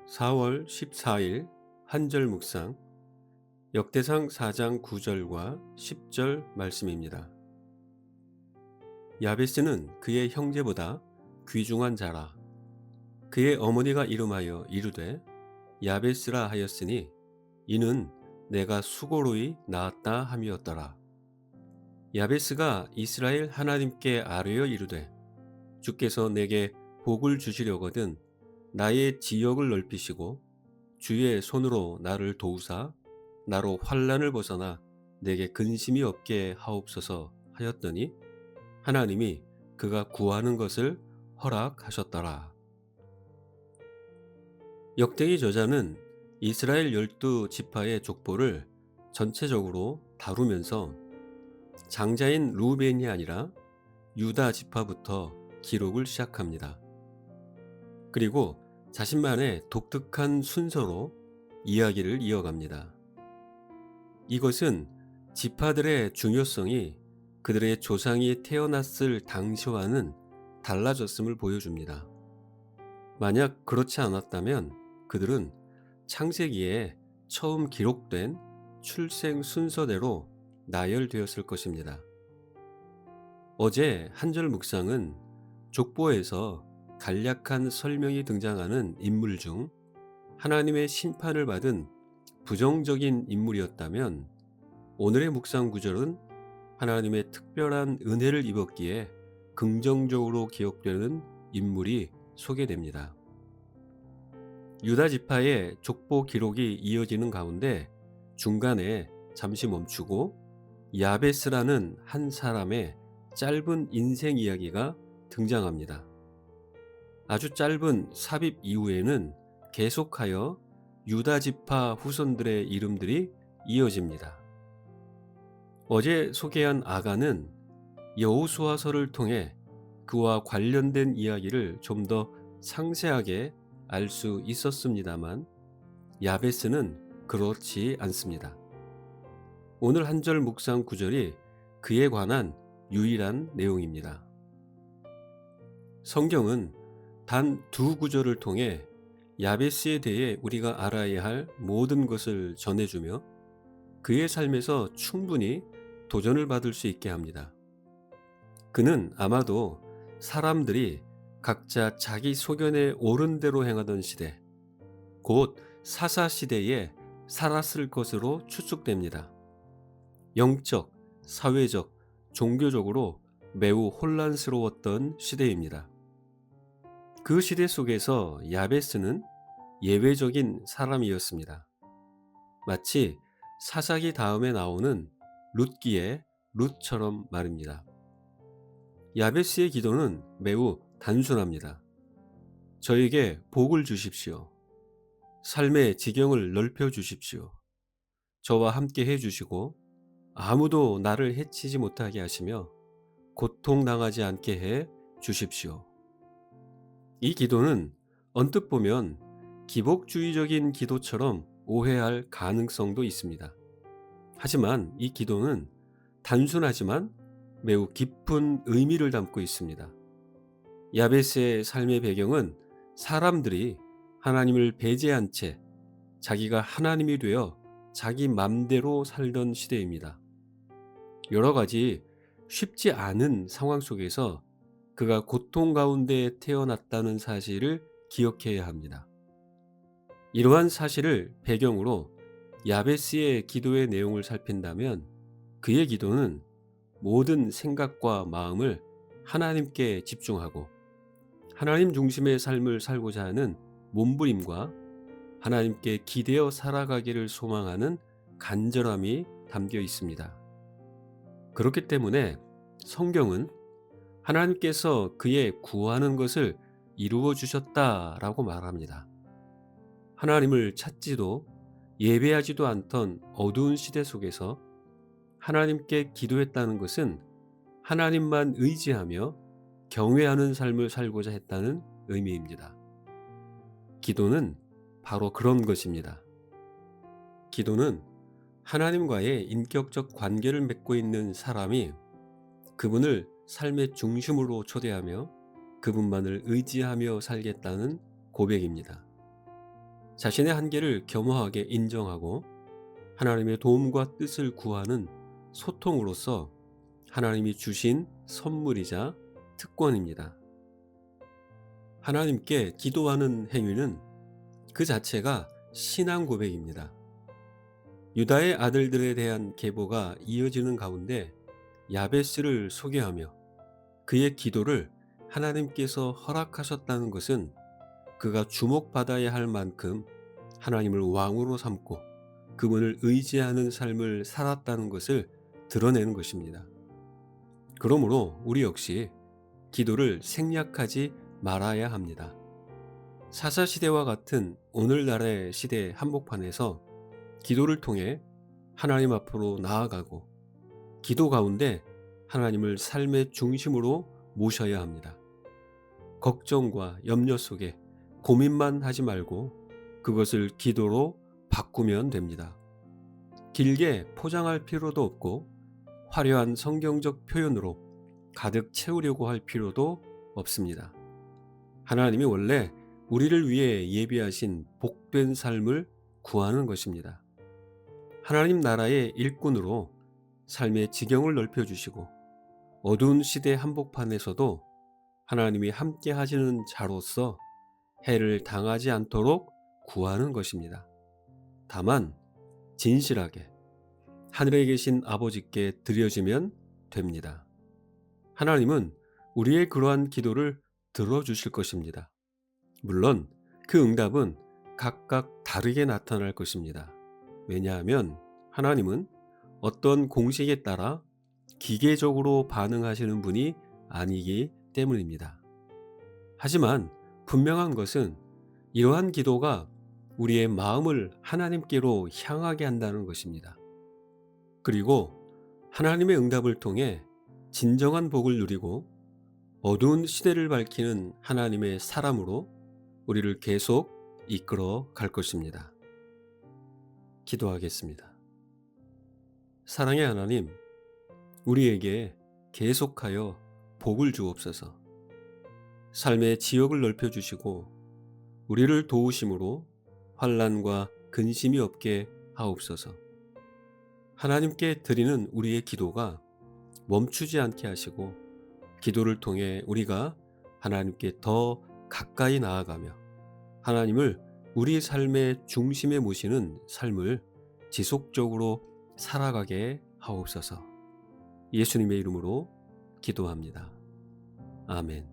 4월 14일 한절 묵상 역대상 4장 9절과 10절 말씀입니다. 야베스는 그의 형제보다 귀중한 자라. 그의 어머니가 이름하여 이르되 야베스라 하였으니 이는 내가 수고로이 낳았다 함이었더라. 야베스가 이스라엘 하나님께 아뢰어 이르되 주께서 내게 복을 주시려거든 나의 지역을 넓히시고 주의 손으로 나를 도우사 나로 환난을 벗어나 내게 근심이 없게 하옵소서 하였더니 하나님이 그가 구하는 것을 허락하셨더라. 역대기 저자는 이스라엘 12지파의 족보를 전체적으로 다루면서 장자인 루벤이 아니라 유다 지파부터 기록을 시작합니다. 그리고 자신만의 독특한 순서로 이야기를 이어갑니다. 이것은 지파들의 중요성이 그들의 조상이 태어났을 당시와는 달라졌음을 보여줍니다. 만약 그렇지 않았다면 그들은 창세기에 처음 기록된 출생 순서대로 나열되었을 것입니다. 어제 한절 묵상은 족보에서 간략한 설명이 등장하는 인물 중 하나님의 심판을 받은 부정적인 인물이었다면 오늘의 묵상 구절은 하나님의 특별한 은혜를 입었기에 긍정적으로 기억되는 인물이 소개됩니다. 유다 지파의 족보 기록이 이어지는 가운데 중간에 잠시 멈추고 야베스라는 한 사람의 짧은 인생 이야기가 등장합니다. 아주 짧은 삽입 이후에는 계속하여 유다 지파 후손들의 이름들이 이어집니다. 어제 소개한 아간은 여호수아서를 통해 그와 관련된 이야기를 좀 더 상세하게 알 수 있었습니다만 야베스는 그렇지 않습니다. 오늘 한절 묵상 구절이 그에 관한 유일한 내용입니다. 성경은 단 두 구절을 통해 야베스에 대해 우리가 알아야 할 모든 것을 전해주며 그의 삶에서 충분히 도전을 받을 수 있게 합니다. 그는 아마도 사람들이 각자 자기 소견에 옳은 대로 행하던 시대, 곧 사사 시대에 살았을 것으로 추측됩니다. 영적, 사회적, 종교적으로 매우 혼란스러웠던 시대입니다. 그 시대 속에서 야베스는 예외적인 사람이었습니다. 마치 사사기 다음에 나오는 룻기의 룻처럼 말입니다. 야베스의 기도는 매우 단순합니다. 저에게 복을 주십시오. 삶의 지경을 넓혀 주십시오. 저와 함께 해 주시고 아무도 나를 해치지 못하게 하시며 고통당하지 않게 해 주십시오. 이 기도는 언뜻 보면 기복주의적인 기도처럼 오해할 가능성도 있습니다. 하지만 이 기도는 단순하지만 매우 깊은 의미를 담고 있습니다. 야베스의 삶의 배경은 사람들이 하나님을 배제한 채 자기가 하나님이 되어 자기 맘대로 살던 시대입니다. 여러 가지 쉽지 않은 상황 속에서 그가 고통 가운데 태어났다는 사실을 기억해야 합니다. 이러한 사실을 배경으로 야베스의 기도의 내용을 살핀다면 그의 기도는 모든 생각과 마음을 하나님께 집중하고 하나님 중심의 삶을 살고자 하는 몸부림과 하나님께 기대어 살아가기를 소망하는 간절함이 담겨 있습니다. 그렇기 때문에 성경은 하나님께서 그의 구하는 것을 이루어 주셨다라고 말합니다. 하나님을 찾지도 예배하지도 않던 어두운 시대 속에서 하나님께 기도했다는 것은 하나님만 의지하며 경외하는 삶을 살고자 했다는 의미입니다. 기도는 바로 그런 것입니다. 기도는 하나님과의 인격적 관계를 맺고 있는 사람이 그분을 삶의 중심으로 초대하며 그분만을 의지하며 살겠다는 고백입니다. 자신의 한계를 겸허하게 인정하고 하나님의 도움과 뜻을 구하는 소통으로서 하나님이 주신 선물이자 특권입니다. 하나님께 기도하는 행위는 그 자체가 신앙 고백입니다. 유다의 아들들에 대한 계보가 이어지는 가운데 야베스를 소개하며 그의 기도를 하나님께서 허락하셨다는 것은 그가 주목받아야 할 만큼 하나님을 왕으로 삼고 그분을 의지하는 삶을 살았다는 것을 드러내는 것입니다. 그러므로 우리 역시 기도를 생략하지 말아야 합니다. 사사시대와 같은 오늘날의 시대 한복판에서 기도를 통해 하나님 앞으로 나아가고 기도 가운데 하나님을 삶의 중심으로 모셔야 합니다. 걱정과 염려 속에 고민만 하지 말고 그것을 기도로 바꾸면 됩니다. 길게 포장할 필요도 없고 화려한 성경적 표현으로 가득 채우려고 할 필요도 없습니다. 하나님이 원래 우리를 위해 예비하신 복된 삶을 구하는 것입니다. 하나님 나라의 일꾼으로 삶의 지경을 넓혀주시고 어두운 시대 한복판에서도 하나님이 함께 하시는 자로서 해를 당하지 않도록 구하는 것입니다. 다만 진실하게 하늘에 계신 아버지께 드려지면 됩니다. 하나님은 우리의 그러한 기도를 들어주실 것입니다. 물론 그 응답은 각각 다르게 나타날 것입니다. 왜냐하면 하나님은 어떤 공식에 따라 기계적으로 반응하시는 분이 아니기 때문입니다. 하지만 분명한 것은 이러한 기도가 우리의 마음을 하나님께로 향하게 한다는 것입니다. 그리고 하나님의 응답을 통해 진정한 복을 누리고 어두운 시대를 밝히는 하나님의 사람으로 우리를 계속 이끌어 갈 것입니다. 기도하겠습니다. 사랑의 하나님, 우리에게 계속하여 복을 주옵소서. 삶의 지역을 넓혀주시고 우리를 도우심으로 환난과 근심이 없게 하옵소서. 하나님께 드리는 우리의 기도가 멈추지 않게 하시고 기도를 통해 우리가 하나님께 더 가까이 나아가며 하나님을 우리 삶의 중심에 모시는 삶을 지속적으로 살아가게 하옵소서. 예수님의 이름으로 기도합니다. 아멘.